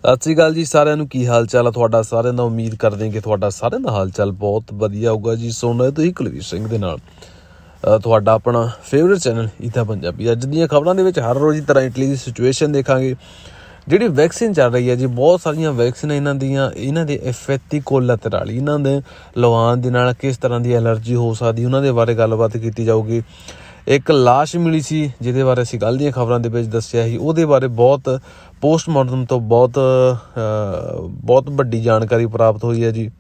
सत श्री अकाल जी सारिਆਂ ਨੂੰ ਕੀ ਹਾਲ ਚਾਲ ਆ ਤੁਹਾਡਾ ਸਾਰਿਆਂ ਦਾ। ਉਮੀਦ ਕਰਦੇ ਹਾਂ ਕਿ ਤੁਹਾਡਾ ਸਾਰਿਆਂ ਦਾ ਹਾਲ ਚਾਲ ਬਹੁਤ ਵਧੀਆ ਹੋਊਗਾ ਜੀ। ਸੁਣ ਰਹੇ ਤੁਸੀਂ ਕੁਲਵੀਰ ਸਿੰਘ ਦੇ ਨਾਲ ਤੁਹਾਡਾ ਆਪਣਾ ਫੇਵਰੇਟ ਚੈਨਲ ਈਤਾ ਪੰਜਾਬੀ। ਅੱਜ ਦੀਆਂ ਖਬਰਾਂ ਦੇ ਵਿੱਚ ਹਰ ਰੋਜ਼ ਦੀ ਤਰ੍ਹਾਂ ਇਟਲੀ ਦੀ ਸਿਚੁਏਸ਼ਨ ਦੇਖਾਂਗੇ। ਜਿਹੜੀ ਵੈਕਸੀਨ ਚੱਲ ਰਹੀ ਹੈ ਜੀ, ਬਹੁਤ ਸਾਰੀਆਂ ਵੈਕਸੀਨ ਇਹਨਾਂ ਦੇ ਇਫੈਕਟੀ ਕੋਲੈਟਰਲ, ਇਹਨਾਂ ਦੇ ਲਵਾਉਣ ਦੇ ਨਾਲ ਕਿਸ ਤਰ੍ਹਾਂ ਦੀ ਐਲਰਜੀ ਹੋ ਸਕਦੀ, ਉਹਨਾਂ ਦੇ ਬਾਰੇ ਗੱਲਬਾਤ ਕੀਤੀ ਜਾਊਗੀ। ਇੱਕ ਲਾਸ਼ ਮਿਲੀ ਸੀ ਜਿਹਦੇ ਬਾਰੇ ਅਸੀਂ ਕੱਲ੍ਹ ਦੀਆਂ ਖਬਰਾਂ ਦੇ ਵਿੱਚ ਦੱਸਿਆ ਸੀ, ਉਹਦੇ ਬਾਰੇ ਬਹੁਤ ਪੋਸਟਮਾਰਟਮ ਤੋਂ ਬਹੁਤ ਵੱਡੀ ਜਾਣਕਾਰੀ ਪ੍ਰਾਪਤ ਹੋਈ ਹੈ ਜੀ।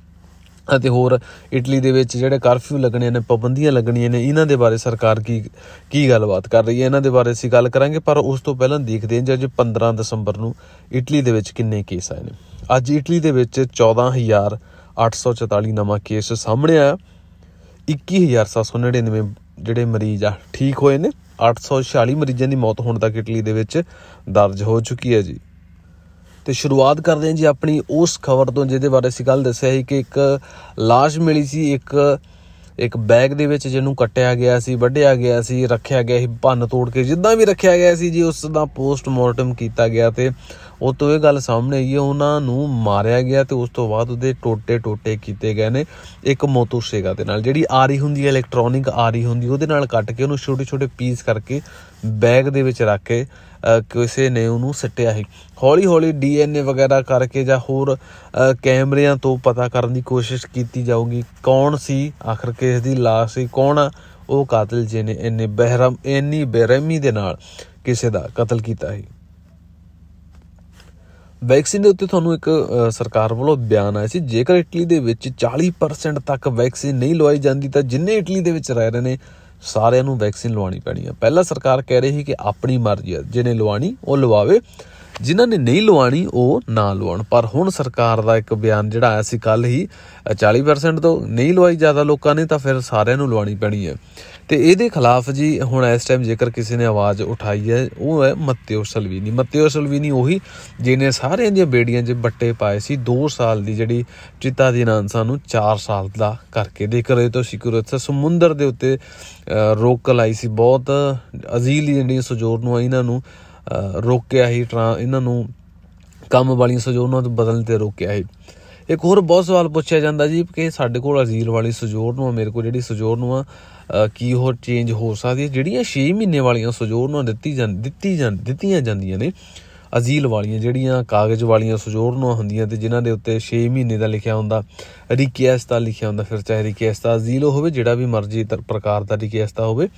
ਅਤੇ ਹੋਰ ਇਟਲੀ ਦੇ ਵਿੱਚ ਜਿਹੜੇ ਕਰਫਿਊ ਲੱਗਣੇ ਨੇ, ਪਾਬੰਦੀਆਂ ਲੱਗਣੀਆਂ ਨੇ, ਇਹਨਾਂ ਦੇ ਬਾਰੇ ਸਰਕਾਰ ਕੀ ਗੱਲਬਾਤ ਕਰ ਰਹੀ ਹੈ, ਇਹਨਾਂ ਦੇ ਬਾਰੇ ਅਸੀਂ ਗੱਲ ਕਰਾਂਗੇ। ਪਰ ਉਸ ਤੋਂ ਪਹਿਲਾਂ ਦੇਖਦੇ ਹਾਂ ਜੀ ਅੱਜ 15 ਦਸੰਬਰ ਨੂੰ ਇਟਲੀ ਦੇ ਵਿੱਚ ਕਿੰਨੇ ਕੇਸ ਆਏ ਨੇ। ਅੱਜ ਇਟਲੀ ਦੇ ਵਿੱਚ 14,844 ਨਵਾਂ ਕੇਸ ਸਾਹਮਣੇ ਆਇਆ। 21,799 ਜਿਹੜੇ ਮਰੀਜ਼ ਆ ਠੀਕ ਹੋਏ ਨੇ। 846 ਮਰੀਜ਼ਾਂ ਦੀ ਮੌਤ ਹੁਣ ਤੱਕ ਇਟਲੀ ਦੇ ਵਿੱਚ ਦਰਜ ਹੋ ਚੁੱਕੀ ਹੈ ਜੀ। ਤੇ ਸ਼ੁਰੂਆਤ ਕਰਦੇ ਹਾਂ ਜੀ ਆਪਣੀ ਉਸ ਖਬਰ ਤੋਂ ਜਿਹਦੇ ਬਾਰੇ ਅਸੀਂ ਕੱਲ੍ਹ ਦੱਸਿਆ ਸੀ ਕਿ ਇੱਕ ਲਾਸ਼ ਮਿਲੀ ਸੀ ਇੱਕ ਬੈਗ ਦੇ ਵਿੱਚ, ਜਿਹਨੂੰ ਕੱਟਿਆ ਗਿਆ ਸੀ, ਵੱਢਿਆ ਗਿਆ ਸੀ, ਰੱਖਿਆ ਗਿਆ ਸੀ ਭੰਨ ਤੋੜ ਕੇ, ਜਿੱਦਾਂ ਵੀ ਰੱਖਿਆ ਗਿਆ ਸੀ ਜੀ। ਉਸ ਦਾ ਪੋਸਟਮਾਰਟਮ ਕੀਤਾ ਗਿਆ ਤੇ ਉਹ ਤੋਂ ਇਹ ਗੱਲ ਸਾਹਮਣੇ ਆਈ ਹੈ ਉਹਨਾਂ ਨੂੰ ਮਾਰਿਆ ਗਿਆ ਤੇ ਉਸ ਤੋਂ ਬਾਅਦ ਉਹਦੇ ਟੋਟੇ ਕੀਤੇ ਗਏ ਨੇ ਇੱਕ ਮੋਤੋਰਸਾਈਕਲ ਦੇ ਨਾਲ। ਜਿਹੜੀ ਆਰੀ ਹੁੰਦੀ ਹੈ, ਇਲੈਕਟ੍ਰੋਨਿਕ ਆਰੀ ਹੁੰਦੀ, ਉਹਦੇ ਨਾਲ ਕੱਟ ਕੇ ਉਹਨੂੰ ਛੋਟੇ ਪੀਸ ਕਰਕੇ ਬੈਗ ਦੇ ਵਿੱਚ ਰੱਖ ਕੇ ਕਿਸੇ ਨੇ ਉਹਨੂੰ ਸੱਟਿਆ ਸੀ। ਹੌਲੀ DNA ਵਗੈਰਾ ਕਰਕੇ ਜਾਂ ਹੋਰ ਕੈਮਰਿਆਂ ਤੋਂ ਪਤਾ ਕਰਨ ਦੀ ਕੋਸ਼ਿਸ਼ ਕੀਤੀ ਜਾਊਗੀ ਕੌਣ ਸੀ ਆਖਰ ਕਿਸ ਦੀ ਲਾਸ਼ ਸੀ, ਕੌਣ ਆ ਉਹ ਕਾਤਲ ਜਿਹਨੇ ਇੰਨੀ ਬੇਰਹਿਮੀ ਦੇ ਨਾਲ ਕਿਸੇ ਦਾ ਕਤਲ ਕੀਤਾ ਸੀ। ਵੈਕਸੀਨ ਦੇ ਉੱਤੇ ਤੁਹਾਨੂੰ ਇੱਕ ਸਰਕਾਰ ਵੱਲੋਂ ਬਿਆਨ ਆਇਆ ਸੀ, ਜੇਕਰ ਇਟਲੀ ਦੇ ਵਿੱਚ 40% ਤੱਕ ਵੈਕਸੀਨ ਨਹੀਂ ਲਵਾਈ ਜਾਂਦੀ ਤਾਂ ਜਿੰਨੇ ਇਟਲੀ ਦੇ ਵਿੱਚ ਰਹਿ ਰਹੇ ਨੇ ਸਾਰਿਆਂ ਨੂੰ ਵੈਕਸੀਨ ਲਵਾਉਣੀ ਪੈਣੀ ਆ। ਪਹਿਲਾਂ ਸਰਕਾਰ ਕਹਿ ਰਹੀ ਸੀ ਕਿ ਆਪਣੀ ਮਰਜ਼ੀ ਆ, ਜਿਹਨੇ ਲਵਾਉਣੀ ਉਹ ਲਵਾਵੇ, ਜਿਨ੍ਹਾਂ ਨੇ ਨਹੀਂ ਲਵਾਉਣੀ ਉਹ ਨਾ ਲਵਾਉਣ। ਪਰ ਹੁਣ ਸਰਕਾਰ ਦਾ ਇੱਕ ਬਿਆਨ ਜਿਹੜਾ ਆਇਆ ਸੀ ਕੱਲ੍ਹ ਹੀ, 40% ਤੋਂ ਨਹੀਂ ਲਵਾਈ ਜ਼ਿਆਦਾ ਲੋਕਾਂ ਨੇ ਤਾਂ ਫਿਰ ਸਾਰਿਆਂ ਨੂੰ ਲਵਾਉਣੀ ਪੈਣੀ ਹੈ। ਤੇ ਇਹਦੇ ਖਿਲਾਫ ਜੀ ਹੁਣ ਇਸ ਟਾਈਮ ਜੇਕਰ ਕਿਸੇ ਨੇ ਆਵਾਜ਼ ਉਠਾਈ ਹੈ ਉਹ ਹੈ ਮੱਤੇਓ ਸਲਵੀਨੀ, ਉਹੀ ਜਿਹਨੇ ਸਾਰਿਆਂ ਦੀਆਂ ਬੇੜੀਆਂ 'ਚ ਬੱਟੇ ਪਾਏ ਸੀ। 2 ਸਾਲ ਦੀ ਜਿਹੜੀ ਚਿਤਾਧੀਨਾਂਸਾ ਨੂੰ 4 ਸਾਲ ਦਾ ਕਰਕੇ ਦੇਖ ਰਹੇ ਤੋਂ ਸਿਕਿਉਰਿਟੀ ਸਮੁੰਦਰ ਦੇ ਉੱਤੇ ਰੋਕ ਲਾਈ ਸੀ। ਬਹੁਤ ਅਜ਼ੀਲ ਜਿਹੜੀਆਂ ਸਜੋਰਨੂਆਂ ਇਹਨਾਂ ਨੂੰ ਰੋਕਿਆ ਸੀ, ਇਹਨਾਂ ਨੂੰ ਕੰਮ ਵਾਲੀਆਂ ਸਜੋਰਨੂਆਂ ਤੋਂ ਬਦਲਣ 'ਤੇ ਰੋਕਿਆ ਸੀ। ਇੱਕ ਹੋਰ ਬਹੁਤ ਸਵਾਲ ਪੁੱਛਿਆ ਜਾਂਦਾ ਜੀ ਕਿ ਸਾਡੇ ਕੋਲ ਅਜ਼ੀਲ ਵਾਲੀ ਸਜੋਰਨੂਆਂ, ਮੇਰੇ ਕੋਲ ਜਿਹੜੀ ਸਜੋਰਨੂਆਂ ਕੀ ਹੋਰ ਚੇਂਜ ਹੋ ਸਕਦੀ ਹੈ। ਜਿਹੜੀਆਂ 6 ਮਹੀਨੇ ਵਾਲੀਆਂ ਸਜੋਰਨੂਆਂ ਦਿੱਤੀਆਂ ਜਾਂਦੀਆਂ ਨੇ, ਅਜ਼ੀਲ ਵਾਲੀਆਂ ਜਿਹੜੀਆਂ ਕਾਗਜ਼ ਵਾਲੀਆਂ ਸਜੋਰਨੂਆਂ ਹੁੰਦੀਆਂ ਤੇ ਜਿਨ੍ਹਾਂ ਦੇ ਉੱਤੇ 6 ਮਹੀਨੇ ਦਾ ਲਿਖਿਆ ਹੁੰਦਾ, ਰਿਕਵੈਸਟ ਲਿਖਿਆ ਹੁੰਦਾ, ਫਿਰ ਚਾਹੇ ਰਿਕਵੈਸਟ ਅਜ਼ੀਲ ਹੋਵੇ, ਜਿਹੜਾ ਵੀ ਮਰਜ਼ੀ ਪ੍ਰਕਾਰ ਦਾ ਰਿਕਵੈਸਟ ਹੋਵੇ,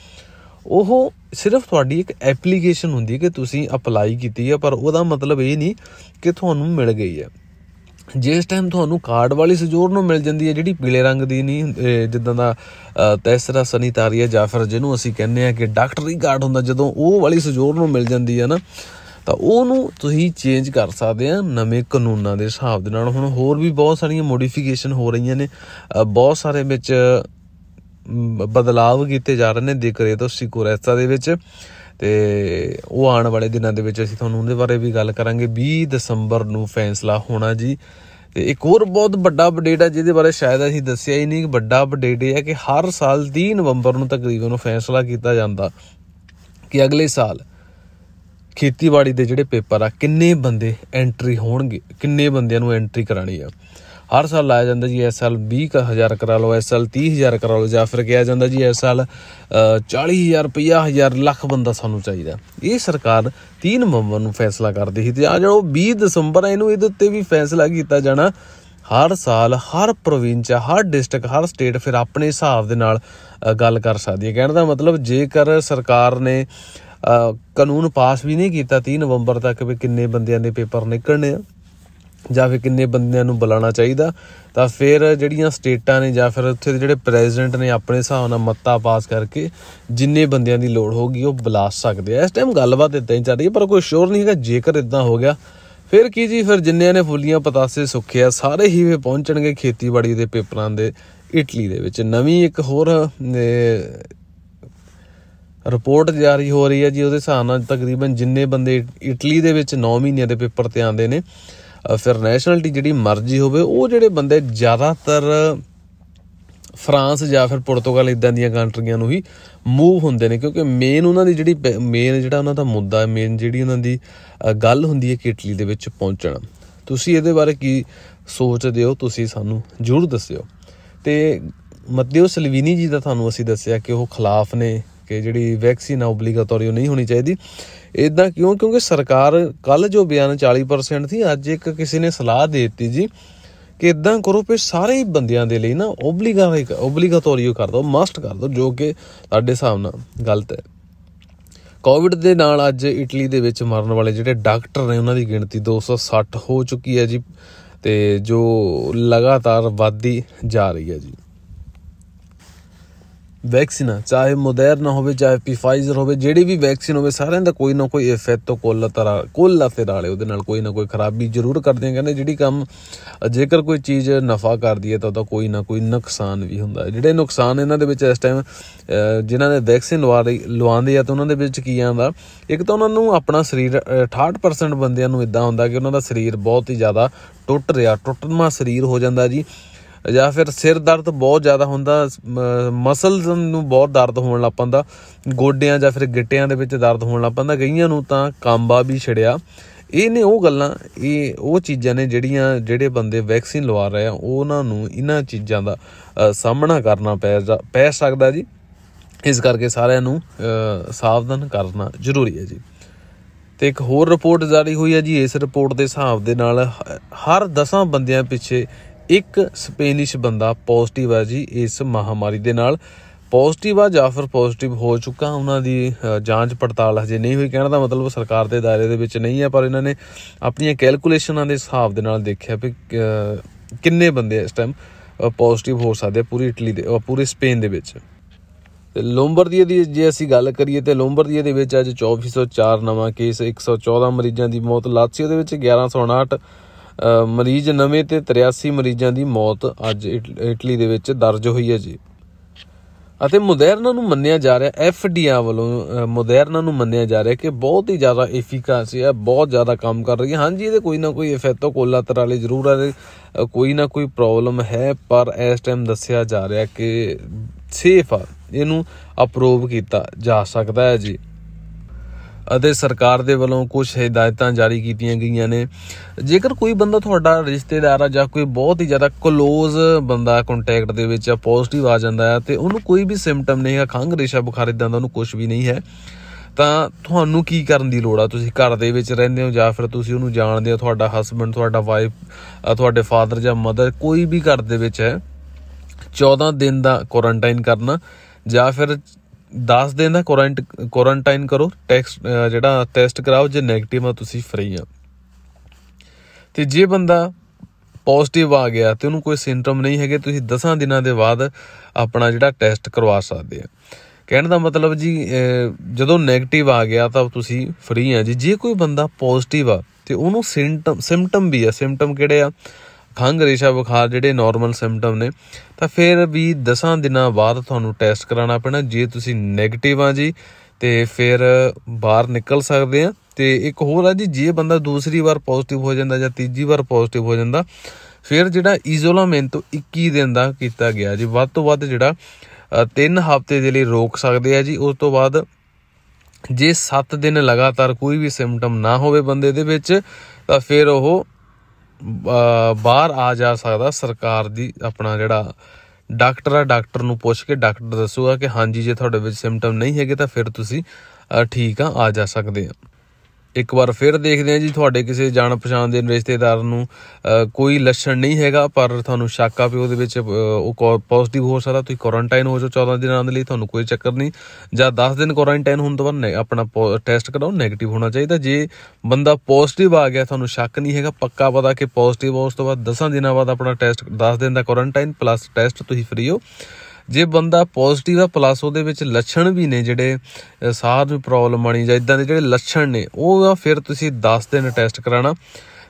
ਉਹ ਸਿਰਫ ਤੁਹਾਡੀ ਇੱਕ ਐਪਲੀਕੇਸ਼ਨ ਹੁੰਦੀ ਹੈ ਕਿ ਤੁਸੀਂ ਅਪਲਾਈ ਕੀਤੀ ਹੈ, ਪਰ ਉਹਦਾ ਮਤਲਬ ਇਹ ਨਹੀਂ ਕਿ ਤੁਹਾਨੂੰ ਮਿਲ ਗਈ ਹੈ। ਜਿਸ ਟਾਈਮ ਤੁਹਾਨੂੰ ਕਾਰਡ ਵਾਲੀ ਸਜੋਰਨੂ ਮਿਲ ਜਾਂਦੀ ਹੈ, ਜਿਹੜੀ ਪੀਲੇ ਰੰਗ ਦੀ ਨਹੀਂ, ਜਿੱਦਾਂ ਦਾ ਤੈਸਰਾ ਸਨੀਤਾਰੀਆ ਜਾਂ ਫਿਰ ਜਿਹਨੂੰ ਅਸੀਂ ਕਹਿੰਦੇ ਹਾਂ ਕਿ ਡਾਕਟਰੀ ਕਾਰਡ ਹੁੰਦਾ, ਜਦੋਂ ਉਹ ਵਾਲੀ ਸਜੋਰਨੂ ਮਿਲ ਜਾਂਦੀ ਹੈ ਨਾ, ਤਾਂ ਉਹਨੂੰ ਤੁਸੀਂ ਚੇਂਜ ਕਰ ਸਕਦੇ ਆ ਨਵੇਂ ਕਾਨੂੰਨਾਂ ਦੇ ਹਿਸਾਬ ਦੇ ਨਾਲ। ਹੁਣ ਹੋਰ ਵੀ ਬਹੁਤ ਸਾਰੀਆਂ ਮੋਡੀਫਿਕੇਸ਼ਨ ਹੋ ਰਹੀਆਂ ਨੇ, ਬਹੁਤ ਸਾਰੇ ਵਿੱਚ ਬਦਲਾਵ ਕੀਤੇ ਜਾ ਰਹੇ ਨੇ ਦੇਖਰੇਤੋ ਸਿਕਿਉਰੈਂਸਾ ਦੇ ਵਿੱਚ, ਤੇ ਉਹ ਆਉਣ ਵਾਲੇ ਦਿਨਾਂ ਦੇ ਵਿੱਚ ਅਸੀਂ ਤੁਹਾਨੂੰ ਉਹਦੇ ਬਾਰੇ ਵੀ ਗੱਲ ਕਰਾਂਗੇ। 20 ਦਸੰਬਰ ਨੂੰ ਫੈਸਲਾ ਹੋਣਾ ਜੀ। ਤੇ ਇੱਕ ਹੋਰ ਬਹੁਤ ਵੱਡਾ ਅਪਡੇਟ ਹੈ ਜਿਹਦੇ ਬਾਰੇ ਸ਼ਾਇਦ ਅਸੀਂ ਦੱਸਿਆ ਹੀ ਨਹੀਂ। ਵੱਡਾ ਅਪਡੇਟ ਇਹ ਹੈ ਕਿ ਹਰ ਸਾਲ 30 ਨਵੰਬਰ ਨੂੰ ਤਕਰੀਬਨ ਫੈਸਲਾ ਕੀਤਾ ਜਾਂਦਾ ਕਿ ਅਗਲੇ ਸਾਲ ਖੇਤੀਬਾੜੀ ਦੇ ਜਿਹੜੇ ਪੇਪਰ ਆ ਕਿੰਨੇ ਬੰਦੇ ਐਂਟਰੀ ਹੋਣਗੇ, ਕਿੰਨੇ ਬੰਦਿਆਂ ਨੂੰ ਐਂਟਰੀ ਕਰਾਉਣੀ ਆ। ਹਰ ਸਾਲ ਲਾਇਆ ਜਾਂਦਾ ਜੀ ਇਸ ਸਾਲ 20,000 ਕਰਾ ਲਓ, ਇਸ ਸਾਲ 30,000 ਕਰਾ ਲਓ, ਜਾਂ ਫਿਰ ਕਿਹਾ ਜਾਂਦਾ ਜੀ ਇਸ ਸਾਲ 40,000 50,000 ਲੱਖ ਬੰਦਾ ਸਾਨੂੰ ਚਾਹੀਦਾ। ਇਹ ਸਰਕਾਰ 30 ਨਵੰਬਰ ਨੂੰ ਫੈਸਲਾ ਕਰਦੀ ਸੀ ਤੇ ਆ ਜਿਹੜਾ 20 ਦਸੰਬਰ ਇਹਨੂੰ ਇਹਦੇ ਉੱਤੇ ਵੀ ਫੈਸਲਾ ਕੀਤਾ ਜਾਣਾ। ਹਰ ਸਾਲ ਹਰ ਪ੍ਰੋਵਿੰਸ, ਹਰ ਡਿਸਟ੍ਰਿਕਟ, ਹਰ ਸਟੇਟ ਫਿਰ ਆਪਣੇ ਹਿਸਾਬ ਦੇ ਨਾਲ ਗੱਲ ਕਰ ਸਕਦੀ ਹੈ। ਕਹਿਣ ਦਾ ਮਤਲਬ ਜੇਕਰ ਸਰਕਾਰ ਨੇ ਕਾਨੂੰਨ ਪਾਸ ਵੀ ਨਹੀਂ ਕੀਤਾ 30 ਨਵੰਬਰ ਤੱਕ ਵੀ ਕਿੰਨੇ ਬੰਦਿਆਂ ਦੇ ਪੇਪਰ ਨਿਕਲਣੇ ਆ ਜਾਂ ਫਿਰ ਕਿੰਨੇ ਬੰਦਿਆਂ ਨੂੰ ਬੁਲਾਉਣਾ ਚਾਹੀਦਾ, ਤਾਂ ਫਿਰ ਜਿਹੜੀਆਂ ਸਟੇਟਾਂ ਨੇ ਜਾਂ ਫਿਰ ਉੱਥੇ ਦੇ ਜਿਹੜੇ ਪ੍ਰੈਜ਼ੀਡੈਂਟ ਨੇ ਆਪਣੇ ਹਿਸਾਬ ਨਾਲ ਮੱਤਾ ਪਾਸ ਕਰਕੇ ਜਿੰਨੇ ਬੰਦਿਆਂ ਦੀ ਲੋੜ ਹੋਊਗੀ ਉਹ ਬੁਲਾ ਸਕਦੇ ਆ। ਇਸ ਟਾਈਮ ਗੱਲਬਾਤ ਇੱਦਾਂ ਹੀ ਚੱਲ ਰਹੀ ਹੈ, ਪਰ ਕੋਈ ਸ਼ੋਰ ਨਹੀਂ ਹੈਗਾ। ਜੇਕਰ ਇੱਦਾਂ ਹੋ ਗਿਆ ਫਿਰ ਕੀ ਜੀ, ਫਿਰ ਜਿੰਨਿਆਂ ਨੇ ਫੁੱਲੀਆਂ ਪਤਾਸੇ ਸੁੱਖੇ ਆ ਸਾਰੇ ਹੀ ਫਿਰ ਪਹੁੰਚਣਗੇ ਖੇਤੀਬਾੜੀ ਦੇ ਪੇਪਰਾਂ ਦੇ ਇਟਲੀ ਦੇ ਵਿੱਚ। ਨਵੀਂ ਇੱਕ ਹੋਰ ਰਿਪੋਰਟ ਜਾਰੀ ਹੋ ਰਹੀ ਹੈ ਜੀ, ਉਹਦੇ ਹਿਸਾਬ ਨਾਲ ਤਕਰੀਬਨ ਜਿੰਨੇ ਬੰਦੇ ਇਟਲੀ ਦੇ ਵਿੱਚ 9 ਮਹੀਨਿਆਂ ਦੇ ਪੇਪਰ 'ਤੇ ਆਉਂਦੇ ਨੇ, ਫਿਰ ਨੈਸ਼ਨਲਟੀ ਜਿਹੜੀ ਮਰਜ਼ੀ ਹੋਵੇ, ਉਹ ਜਿਹੜੇ ਬੰਦੇ ਜ਼ਿਆਦਾਤਰ ਫਰਾਂਸ ਜਾਂ ਫਿਰ ਪੁਰਤਗਾਲ ਇੱਦਾਂ ਦੀਆਂ ਕੰਟਰੀਆਂ ਨੂੰ ਹੀ ਮੂਵ ਹੁੰਦੇ ਨੇ, ਕਿਉਂਕਿ ਮੇਨ ਉਹਨਾਂ ਦੀ ਜਿਹੜਾ ਉਹਨਾਂ ਦਾ ਮੁੱਦਾ, ਮੇਨ ਜਿਹੜੀ ਉਹਨਾਂ ਦੀ ਗੱਲ ਹੁੰਦੀ ਹੈ ਕਿ ਇਟਲੀ ਦੇ ਵਿੱਚ ਪਹੁੰਚਣਾ। ਤੁਸੀਂ ਇਹਦੇ ਬਾਰੇ ਕੀ ਸੋਚਦੇ ਹੋ, ਤੁਸੀਂ ਸਾਨੂੰ ਜ਼ਰੂਰ ਦੱਸਿਓ। ਤੇ ਮਤੇਓ ਸਲਵੀਨੀ ਜੀ ਦਾ ਤੁਹਾਨੂੰ ਅਸੀਂ ਦੱਸਿਆ ਕਿ ਉਹ ਖਿਲਾਫ ਨੇ ਕਿ ਜਿਹੜੀ ਵੈਕਸੀਨ ਆ ਓਬਲੀਗੇਟਰੀ ਉਹ ਨਹੀਂ ਹੋਣੀ ਚਾਹੀਦੀ। ਇੱਦਾਂ ਕਿਉਂ? ਕਿਉਂਕਿ ਸਰਕਾਰ ਕੱਲ੍ਹ ਜੋ ਬਿਆਨ 40% ਸੀ, ਅੱਜ ਇੱਕ ਕਿਸੇ ਨੇ ਸਲਾਹ ਦੇ ਦਿੱਤੀ ਜੀ ਕਿ ਇੱਦਾਂ ਕਰੋ ਵੀ ਸਾਰੇ ਹੀ ਬੰਦਿਆਂ ਦੇ ਲਈ ਨਾ ਓਬਲੀਗੇਟਰੀ ਕਰ ਦਿਓ, ਮਸਟ ਕਰ ਦਿਓ, ਜੋ ਕਿ ਸਾਡੇ ਹਿਸਾਬ ਨਾਲ ਗਲਤ ਹੈ। ਕੋਵਿਡ ਦੇ ਨਾਲ ਅੱਜ ਇਟਲੀ ਦੇ ਵਿੱਚ ਮਰਨ ਵਾਲੇ ਜਿਹੜੇ ਡਾਕਟਰ ਨੇ ਉਹਨਾਂ ਦੀ ਗਿਣਤੀ 260 ਹੋ ਚੁੱਕੀ ਹੈ ਜੀ, ਤੇ ਜੋ ਲਗਾਤਾਰ ਵੱਧਦੀ ਜਾ ਰਹੀ ਹੈ ਜੀ। ਵੈਕਸੀਨਾਂ ਚਾਹੇ ਮੋਡਰਨਾ ਹੋਵੇ ਚਾਹੇ ਪਫਾਈਜ਼ਰ ਹੋਵੇ, ਜਿਹੜੀ ਵੀ ਵੈਕਸੀਨ ਹੋਵੇ, ਸਾਰਿਆਂ ਦਾ ਕੋਈ ਨਾ ਕੋਈ ਇਫੈਕਟ ਕੋਲਾਟਰਲ ਵਾਲੇ ਉਹਦੇ ਨਾਲ ਕੋਈ ਨਾ ਕੋਈ ਖਰਾਬੀ ਜ਼ਰੂਰ ਕਰਦੀਆਂ। ਕਹਿੰਦੇ ਜਿਹੜੀ ਕੰਮ ਜੇਕਰ ਕੋਈ ਚੀਜ਼ ਨਫਾ ਕਰਦੀ ਹੈ ਤਾਂ ਉਹਦਾ ਕੋਈ ਨਾ ਕੋਈ ਨੁਕਸਾਨ ਵੀ ਹੁੰਦਾ ਹੈ। ਜਿਹੜੇ ਨੁਕਸਾਨ ਇਹਨਾਂ ਦੇ ਵਿੱਚ ਇਸ ਟਾਈਮ ਜਿਨ੍ਹਾਂ ਨੇ ਵੈਕਸੀਨ ਲਵਾਉਂਦੇ ਆ ਤਾਂ ਉਹਨਾਂ ਦੇ ਵਿੱਚ ਕੀ ਆਉਂਦਾ, ਇੱਕ ਤਾਂ ਉਹਨਾਂ ਨੂੰ ਆਪਣਾ ਸਰੀਰ 68% ਬੰਦਿਆਂ ਨੂੰ ਇੱਦਾਂ ਹੁੰਦਾ ਕਿ ਉਹਨਾਂ ਦਾ ਸਰੀਰ ਬਹੁਤ ਹੀ ਜ਼ਿਆਦਾ ਟੁੱਟਵਾਂ ਸਰੀਰ ਹੋ ਜਾਂਦਾ ਜੀ, ਜਾਂ ਫਿਰ ਸਿਰ ਦਰਦ ਬਹੁਤ ਜ਼ਿਆਦਾ ਹੁੰਦਾ, ਮਸਲਸ ਨੂੰ ਬਹੁਤ ਦਰਦ ਹੋਣ ਲੱਗ ਪੈਂਦਾ, ਗੋਡਿਆਂ ਜਾਂ ਫਿਰ ਗਿੱਟਿਆਂ ਦੇ ਵਿੱਚ ਦਰਦ ਹੋਣ ਲੱਗ ਪੈਂਦਾ, ਕਈਆਂ ਨੂੰ ਤਾਂ ਕਾਂਬਾ ਵੀ ਛਿੜਿਆ। ਇਹ ਨੇ ਉਹ ਗੱਲਾਂ, ਇਹ ਉਹ ਚੀਜ਼ਾਂ ਨੇ ਜਿਹੜੇ ਬੰਦੇ ਵੈਕਸੀਨ ਲਵਾ ਰਹੇ ਆ ਉਹਨਾਂ ਨੂੰ ਇਹਨਾਂ ਚੀਜ਼ਾਂ ਦਾ ਸਾਹਮਣਾ ਕਰਨਾ ਪੈ ਸਕਦਾ ਜੀ। ਇਸ ਕਰਕੇ ਸਾਰਿਆਂ ਨੂੰ ਸਾਵਧਾਨ ਕਰਨਾ ਜ਼ਰੂਰੀ ਹੈ ਜੀ। ਤੇ ਇੱਕ ਹੋਰ ਰਿਪੋਰਟ ਜਾਰੀ ਹੋਈ ਹੈ ਜੀ, ਇਸ ਰਿਪੋਰਟ ਦੇ ਹਿਸਾਬ ਦੇ ਨਾਲ ਹਰ 10 ਬੰਦਿਆਂ ਪਿੱਛੇ ਇੱਕ ਸਪੇਨਿਸ਼ ਬੰਦਾ ਪੋਜ਼ਿਟਿਵ ਹੈ ਜੀ ਇਸ ਮਹਾਮਾਰੀ ਦੇ ਨਾਲ। ਪੋਜ਼ਿਟਿਵ ਆ ਜਾਂ ਫਿਰ ਪੋਜ਼ਿਟਿਵ ਹੋ ਚੁੱਕਾ, ਉਹਨਾਂ ਦੀ ਜਾਂਚ ਪੜਤਾਲ ਹਜੇ ਨਹੀਂ ਹੋਈ। ਕਹਿਣ ਦਾ ਮਤਲਬ ਸਰਕਾਰ ਦੇ ਦਾਇਰੇ ਦੇ ਵਿੱਚ ਨਹੀਂ ਹੈ, ਪਰ ਇਹਨਾਂ ਨੇ ਆਪਣੀਆਂ ਕੈਲਕੂਲੇਸ਼ਨਾਂ ਦੇ ਹਿਸਾਬ ਦੇ ਨਾਲ ਦੇਖਿਆ ਵੀ ਕਿੰਨੇ ਬੰਦੇ ਇਸ ਟਾਈਮ ਪੋਜ਼ਿਟਿਵ ਹੋ ਸਕਦੇ ਪੂਰੀ ਇਟਲੀ ਦੇ ਪੂਰੇ ਸਪੇਨ ਦੇ ਵਿੱਚ। ਤੇ ਲੋਂਬਰਦੀਆ ਦੀ ਜੇ ਅਸੀਂ ਗੱਲ ਕਰੀਏ ਤਾਂ ਲੋਂਬਰਦੀਆ ਦੇ ਵਿੱਚ ਅੱਜ 2404 ਨਵਾਂ ਕੇਸ, 114 ਮਰੀਜ਼ਾਂ ਦੀ ਮੌਤ। ਲਾਤਸੀਓ ਦੇ ਵਿੱਚ 1159 ਮਰੀਜ਼ ਨਵੇਂ ਤੇ 83 ਮਰੀਜ਼ਾਂ ਦੀ ਮੌਤ ਅੱਜ ਇਟਲੀ ਦੇ ਵਿੱਚ ਦਰਜ ਹੋਈ ਹੈ ਜੀ। ਅਤੇ ਮੋਡਰਨਾ ਨੂੰ ਮੰਨਿਆ ਜਾ ਰਿਹਾ, FDA ਵੱਲੋਂ ਮੋਡਰਨਾ ਨੂੰ ਮੰਨਿਆ ਜਾ ਰਿਹਾ ਕਿ ਬਹੁਤ ਹੀ ਜ਼ਿਆਦਾ ਐਫੀਕਾਸ ਹੈ, ਬਹੁਤ ਜ਼ਿਆਦਾ ਕੰਮ ਕਰ ਰਹੀ ਹੈ। ਹਾਂਜੀ, ਇਹਦੇ ਕੋਈ ਨਾ ਕੋਈ ਇਫੈਕਟ ਕੋਲਾਟਰਲ ਵਾਲੇ ਜ਼ਰੂਰ ਆ, ਕੋਈ ਨਾ ਕੋਈ ਪ੍ਰੋਬਲਮ ਹੈ, ਪਰ ਇਸ ਟਾਈਮ ਦੱਸਿਆ ਜਾ ਰਿਹਾ ਕਿ ਸੇਫ ਆ, ਇਹਨੂੰ ਅਪਰੂਵ ਕੀਤਾ ਜਾ ਸਕਦਾ ਹੈ ਜੀ। ਅਤੇ ਸਰਕਾਰ ਦੇ ਵੱਲੋਂ ਕੁਛ ਹਿਦਾਇਤਾਂ ਜਾਰੀ ਕੀਤੀਆਂ ਗਈਆਂ ਨੇ। ਜੇਕਰ ਕੋਈ ਬੰਦਾ ਤੁਹਾਡਾ ਰਿਸ਼ਤੇਦਾਰ ਆ ਜਾਂ ਕੋਈ ਬਹੁਤ ਹੀ ਜ਼ਿਆਦਾ ਕਲੋਜ਼ ਬੰਦਾ ਕੰਟੈਕਟ ਦੇ ਵਿੱਚ ਪੋਜ਼ਿਟਿਵ ਆ ਜਾਂਦਾ ਹੈ ਤੇ ਉਹਨੂੰ ਕੋਈ ਵੀ ਸਿੰਪਟਮ ਨਹੀਂ ਹੈ, ਖੰਘ, ਰੇਸ਼ਾ, ਬੁਖਾਰ ਇੱਦਾਂ ਦਾ ਉਹਨੂੰ ਕੁਛ ਵੀ ਨਹੀਂ ਹੈ, ਤਾਂ ਤੁਹਾਨੂੰ ਕੀ ਕਰਨ ਦੀ ਲੋੜ ਆ? ਤੁਸੀਂ ਘਰ ਦੇ ਵਿੱਚ ਰਹਿੰਦੇ ਹੋ ਜਾਂ ਫਿਰ ਤੁਸੀਂ ਉਹਨੂੰ ਜਾਣਦੇ ਹੋ, ਤੁਹਾਡਾ ਹਸਬੈਂਡ, ਤੁਹਾਡਾ ਵਾਈਫ, ਤੁਹਾਡੇ ਫਾਦਰ ਜਾਂ ਮਦਰ, ਕੋਈ ਵੀ ਘਰ ਦੇ ਵਿੱਚ ਹੈ, 14 ਦਿਨ ਦਾ ਕੁਆਰੰਟਾਈਨ ਕਰਨਾ ਜਾਂ ਫਿਰ 10 ਦਿਨ ਦਾ ਕੁਆਰੰਟਾਈਨ ਕਰੋ। ਜਿਹੜਾ ਟੈਸਟ ਕਰਾਓ, ਜੇ ਨੈਗੇਟਿਵ ਆ ਤੁਸੀਂ ਫਰੀ ਆ। ਤੇ ਜੇ ਬੰਦਾ ਪੋਜ਼ਿਟਿਵ ਆ ਗਿਆ ਤੇ ਉਹਨੂੰ ਕੋਈ ਸਿੰਪਟਮ ਨਹੀਂ ਹੈਗੇ, ਤੁਸੀਂ 10 ਦਿਨਾਂ ਦੇ ਬਾਅਦ ਆਪਣਾ ਜਿਹੜਾ ਟੈਸਟ ਕਰਵਾ ਸਕਦੇ ਆ। ਕਹਿਣ ਦਾ ਮਤਲਬ ਜੀ ਜਦੋਂ ਨੈਗੇਟਿਵ ਆ ਗਿਆ ਤਾਂ ਤੁਸੀਂ ਫਰੀ ਆ ਜੀ। ਜੇ ਕੋਈ ਬੰਦਾ ਪੋਜ਼ਿਟਿਵ ਆ ਤੇ ਉਹਨੂੰ ਸਿੰਪਟਮ ਵੀ ਆ, ਸਿੰਪਟਮ ਕਿਹੜੇ ਆ? ਖੰਘ, ਰੇਸ਼ਾ, ਬੁਖਾਰ, ਜਿਹੜੇ ਨੋਰਮਲ ਸਿੰਪਟਮ ਨੇ, ਤਾਂ ਫਿਰ ਵੀ 10 ਦਿਨਾਂ ਬਾਅਦ ਤੁਹਾਨੂੰ ਟੈਸਟ ਕਰਾਉਣਾ ਪੈਣਾ। ਜੇ ਤੁਸੀਂ ਨੈਗੇਟਿਵ ਆ ਜੀ ਤੇ ਫਿਰ ਬਾਹਰ ਨਿਕਲ ਸਕਦੇ ਆ। ਤੇ ਇੱਕ ਹੋਰ ਆ ਜੀ, ਜੇ ਬੰਦਾ ਦੂਸਰੀ ਵਾਰ ਪੋਜ਼ਿਟਿਵ ਹੋ ਜਾਂਦਾ ਜਾਂ ਤੀਜੀ ਵਾਰ ਪੋਜ਼ਿਟਿਵ ਹੋ ਜਾਂਦਾ, ਫਿਰ ਜਿਹੜਾ ਇਜ਼ੋਲਾਮੈਂਟ 21 ਦਿਨ ਦਾ ਕੀਤਾ ਗਿਆ ਜੀ। ਵੱਧ ਤੋਂ ਵੱਧ ਜਿਹੜਾ 3 ਹਫ਼ਤੇ ਦੇ ਲਈ ਰੋਕ ਸਕਦੇ ਆ ਜੀ। ਉਸ ਤੋਂ ਬਾਅਦ ਜੇ 7 ਦਿਨ ਲਗਾਤਾਰ ਕੋਈ ਵੀ ਸਿੰਪਟਮ ਨਾ ਹੋਵੇ ਬੰਦੇ ਦੇ ਵਿੱਚ, ਤਾਂ ਫਿਰ ਉਹ ਬਾਹਰ ਆ ਜਾ ਸਕਦਾ। ਸਰਕਾਰ ਦੀ ਆਪਣਾ ਜਿਹੜਾ ਡਾਕਟਰ ਆ, ਡਾਕਟਰ ਨੂੰ ਪੁੱਛ ਕੇ ਡਾਕਟਰ ਦੱਸੂਗਾ ਕਿ ਹਾਂਜੀ ਜੇ ਤੁਹਾਡੇ ਵਿੱਚ ਸਿੰਪਟਮ ਨਹੀਂ ਹੈਗੇ ਤਾਂ ਫਿਰ ਤੁਸੀਂ ਠੀਕ ਆ ਜਾ ਸਕਦੇ ਆ। ਇੱਕ ਵਾਰ ਫਿਰ ਦੇਖਦੇ ਹਾਂ ਜੀ, ਤੁਹਾਡੇ ਕਿਸੇ ਜਾਣ ਪਛਾਣ ਦੇ ਰਿਸ਼ਤੇਦਾਰ ਨੂੰ ਕੋਈ ਲੱਛਣ ਨਹੀਂ ਹੈਗਾ ਪਰ ਤੁਹਾਨੂੰ ਸ਼ੱਕ ਆ ਵੀ ਉਹਦੇ ਵਿੱਚ ਉਹ ਪੋਜ਼ਿਟਿਵ ਹੋ ਸਕਦਾ, ਤੁਸੀਂ ਕੁਆਰੰਟਾਈਨ ਹੋ ਜਾਓ 14 ਦਿਨਾਂ ਦੇ ਲਈ, ਤੁਹਾਨੂੰ ਕੋਈ ਚੱਕਰ ਨਹੀਂ। ਜਾਂ 10 ਦਿਨ ਕੁਆਰੰਟਾਈਨ ਹੋਣ ਤੋਂ ਬਾਅਦ ਆਪਣਾ ਟੈਸਟ ਕਰਾਓ, ਨੈਗੇਟਿਵ ਹੋਣਾ ਚਾਹੀਦਾ। ਜੇ ਬੰਦਾ ਪੋਜ਼ਿਟਿਵ ਆ ਗਿਆ, ਤੁਹਾਨੂੰ ਸ਼ੱਕ ਨਹੀਂ ਹੈਗਾ, ਪੱਕਾ ਪਤਾ ਕਿ ਪੋਜ਼ਿਟਿਵ ਆ, ਉਸ ਤੋਂ ਬਾਅਦ 10 ਦਿਨਾਂ ਬਾਅਦ ਆਪਣਾ ਟੈਸਟ, 10 ਦਿਨ ਦਾ ਕੁਆਰੰਟਾਈਨ ਪਲੱਸ ਟੈਸਟ, ਤੁਸੀਂ ਫਰੀ ਹੋ। ਜੇ ਬੰਦਾ ਪੋਜ਼ਿਟਿਵ ਆ ਪਲੱਸ ਉਹਦੇ ਵਿੱਚ ਲੱਛਣ ਵੀ ਨੇ, ਜਿਹੜੇ ਸਾਹ ਦੀ ਪ੍ਰੋਬਲਮ ਆਣੀ ਜਾਂ ਇੱਦਾਂ ਦੇ ਜਿਹੜੇ ਲੱਛਣ ਨੇ, ਉਹ ਆ ਫਿਰ ਤੁਸੀਂ 10 ਦਿਨ ਟੈਸਟ ਕਰਾਉਣਾ।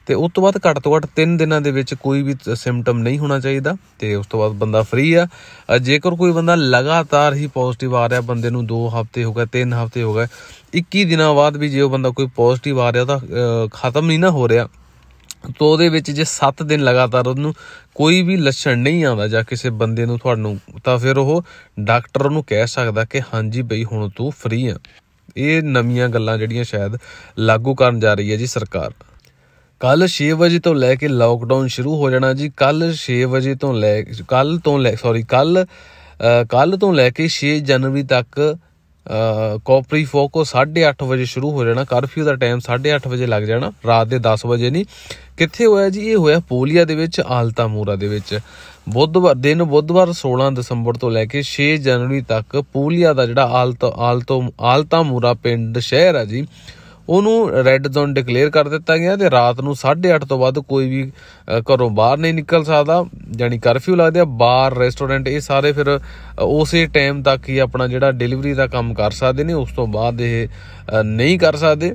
ਤੇ ਉਸ ਤੋਂ ਬਾਅਦ ਘੱਟ ਤੋਂ ਘੱਟ 3 ਦਿਨਾਂ ਦੇ ਵਿੱਚ ਕੋਈ ਵੀ ਸਿੰਪਟਮ ਨਹੀਂ ਹੋਣਾ ਚਾਹੀਦਾ ਤੇ ਉਸ ਤੋਂ ਬਾਅਦ ਬੰਦਾ ਫਰੀ ਆ। ਜੇਕਰ ਕੋਈ ਬੰਦਾ ਲਗਾਤਾਰ ਹੀ ਪੋਜ਼ਿਟਿਵ ਆ ਰਿਹਾ, ਬੰਦੇ ਨੂੰ 2 ਹਫ਼ਤੇ ਹੋ ਗਏ, 3 ਹਫ਼ਤੇ ਹੋ ਗਏ, 21 ਦਿਨਾਂ ਬਾਅਦ ਵੀ ਜੇ ਉਹ ਬੰਦਾ ਕੋਈ ਪੋਜ਼ਿਟਿਵ ਆ ਰਿਹਾ ਤਾਂ ਖਤਮ ਨਹੀਂ ਨਾ ਹੋ ਰਿਹਾ, ਤਾਂ ਉਹਦੇ ਵਿੱਚ ਜੇ 7 ਦਿਨ ਲਗਾਤਾਰ ਉਹਨੂੰ ਕੋਈ ਵੀ ਲੱਛਣ ਨਹੀਂ ਆਉਂਦਾ ਜਾਂ ਕਿਸੇ ਬੰਦੇ ਨੂੰ ਤੁਹਾਨੂੰ, ਤਾਂ ਫਿਰ ਉਹ ਡਾਕਟਰ ਉਹਨੂੰ ਕਹਿ ਸਕਦਾ ਕਿ ਹਾਂਜੀ ਬਈ ਹੁਣ ਤੂੰ ਫਰੀ ਆ। ਇਹ ਨਵੀਆਂ ਗੱਲਾਂ ਜਿਹੜੀਆਂ ਸ਼ਾਇਦ ਲਾਗੂ ਕਰਨ ਜਾ ਰਹੀ ਹੈ ਜੀ ਸਰਕਾਰ। ਕੱਲ 6 ਵਜੇ ਤੋਂ ਲੈ ਕੇ ਲੋਕਡਾਊਨ ਸ਼ੁਰੂ ਹੋ ਜਾਣਾ ਜੀ। ਕੱਲ 6 ਵਜੇ ਤੋਂ ਲੈ ਕੱਲ ਤੋਂ ਲੈ ਕੇ 6 ਜਨਵਰੀ ਤੱਕ ਕੋਪਰੀ ਫੋਕੋ 8:30 ਵਜੇ ਸ਼ੁਰੂ ਹੋ ਜਾਣਾ। ਕਰਫਿਊ ਦਾ ਟਾਈਮ 8:30 ਵਜੇ ਲੱਗ ਜਾਣਾ, ਰਾਤ ਦੇ 10 ਵਜੇ ਨਹੀਂ। ਕਿੱਥੇ ਹੋਇਆ ਜੀ? ਇਹ ਹੋਇਆ ਪੂਲੀਆ ਦੇ ਵਿੱਚ, ਆਲਤਾਮੂਰਾ ਦੇ ਵਿੱਚ। ਬੁੱਧਵਾਰ 16 ਦਸੰਬਰ ਤੋਂ ਲੈ ਕੇ 6 ਜਨਵਰੀ ਤੱਕ ਪੂਲੀਆ ਦਾ ਜਿਹੜਾ ਆਲਤਾਮੂਰਾ ਪਿੰਡ ਸ਼ਹਿਰ ਹੈ ਜੀ, ਉਹਨੂੰ ਰੈੱਡ ਜ਼ੋਨ ਡਿਕਲੇਅਰ ਕਰ ਦਿੱਤਾ ਗਿਆ ਤੇ ਰਾਤ ਨੂੰ 8:30 ਤੋਂ ਬਾਅਦ ਕੋਈ ਵੀ ਘਰੋਂ ਬਾਹਰ ਨਹੀਂ ਨਿਕਲ ਸਕਦਾ, ਜਾਣੀ ਕਰਫਿਊ ਲੱਗਦੇ ਆ। ਬਾਰ, ਰੈਸਟੋਰੈਂਟ ਇਹ ਸਾਰੇ ਫਿਰ ਉਸੇ ਟਾਈਮ ਤੱਕ ਹੀ ਆਪਣਾ ਜਿਹੜਾ ਡਿਲੀਵਰੀ ਦਾ ਕੰਮ ਕਰ ਸਕਦੇ ਨੇ, ਉਸ ਤੋਂ ਬਾਅਦ ਇਹ ਨਹੀਂ ਕਰ ਸਕਦੇ।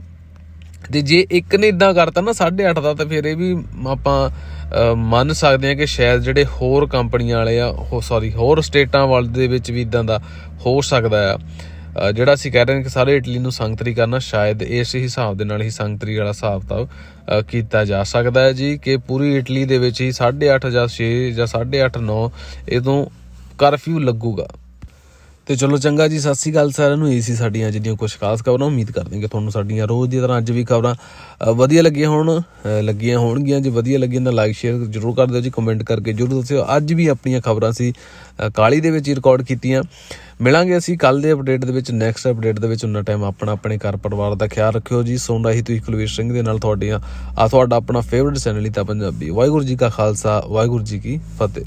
ਤੇ ਜੇ ਇੱਕ ਨੇ ਇੱਦਾਂ ਕਰਤਾ ਨਾ 8:30 ਦਾ, ਤਾਂ ਫਿਰ ਇਹ ਵੀ ਆਪਾਂ ਮੰਨ ਸਕਦੇ ਹਾਂ ਕਿ ਸ਼ਾਇਦ ਜਿਹੜੇ ਹੋਰ ਕੰਪਨੀਆਂ ਵਾਲੇ ਆ, ਹੋਰ ਸਟੇਟਾਂ ਵਾਲੇ ਦੇ ਵਿੱਚ ਵੀ ਇੱਦਾਂ ਦਾ ਹੋ ਸਕਦਾ ਆ। ਜਿਹੜਾ ਅਸੀਂ ਕਹਿ ਰਹੇ ਹਾਂ ਕਿ ਸਾਰੇ ਇਟਲੀ ਨੂੰ ਸੰਗਤਰੀ ਕਰਨਾ, ਸ਼ਾਇਦ ਇਸ ਹਿਸਾਬ ਦੇ ਨਾਲ ਹੀ ਸੰਗਤਰੀ ਵਾਲਾ ਹਿਸਾਬ ਕਿਤਾਬ ਕੀਤਾ ਜਾ ਸਕਦਾ ਹੈ ਜੀ, ਕਿ ਪੂਰੀ ਇਟਲੀ ਦੇ ਵਿੱਚ ਹੀ 8:30 ਜਾਂ 6 ਜਾਂ 8:30 9 ਇਦੋਂ ਕਰਫਿਊ ਲੱਗੂਗਾ। ਤੇ ਚਲੋ ਚੰਗਾ ਜੀ, ਸਤਿ ਸ਼੍ਰੀ ਅਕਾਲ ਸਾਰਿਆਂ ਨੂੰ। ਇਹ ਸੀ ਸਾਡੀਆਂ ਅੱਜ ਦੀਆਂ ਕੁਛ ਖਾਸ ਖਬਰਾਂ। ਉਮੀਦ ਕਰਦੇ ਹਾਂ ਕਿ ਤੁਹਾਨੂੰ ਸਾਡੀਆਂ ਰੋਜ਼ ਦੀ ਤਰ੍ਹਾਂ ਅੱਜ ਵੀ ਖਬਰਾਂ ਵਧੀਆ ਲੱਗੀਆਂ ਹੋਣਗੀਆਂ। ਜੇ ਵਧੀਆ ਲੱਗੀਆਂ ਤਾਂ ਲਾਈਕ ਸ਼ੇਅਰ ਜ਼ਰੂਰ ਕਰ ਦਿਓ ਜੀ, ਕਮੈਂਟ ਕਰਕੇ ਜ਼ਰੂਰ ਦੱਸਿਓ। ਅੱਜ ਵੀ ਆਪਣੀਆਂ ਖਬਰਾਂ ਸੀ ਕਾਹਲੀ ਦੇ ਵਿੱਚ ਹੀ ਰਿਕਾਰਡ ਕੀਤੀਆਂ। ਮਿਲਾਂਗੇ ਅਸੀਂ ਕੱਲ੍ਹ ਦੇ ਅਪਡੇਟ ਦੇ ਵਿੱਚ, ਨੈਕਸਟ ਅਪਡੇਟ ਦੇ ਵਿੱਚ। ਉਨਾ ਟਾਈਮ ਆਪਣੇ ਘਰ ਪਰਿਵਾਰ ਦਾ ਖਿਆਲ ਰੱਖਿਓ ਜੀ। ਸੁਣ ਰਹੀ ਤੁਸੀਂ ਕੁਲਵੀਰ ਸਿੰਘ ਦੇ ਨਾਲ ਤੁਹਾਡਾ ਆਪਣਾ ਫੇਵਰਟ ਚੈਨਲ ਹੀ ਤਾਂ ਪੰਜਾਬੀ। ਵਾਹਿਗੁਰੂ ਜੀ ਕਾ ਖਾਲਸਾ, ਵਾਹਿਗੁਰੂ ਜੀ ਕੀ ਫਤਿਹ।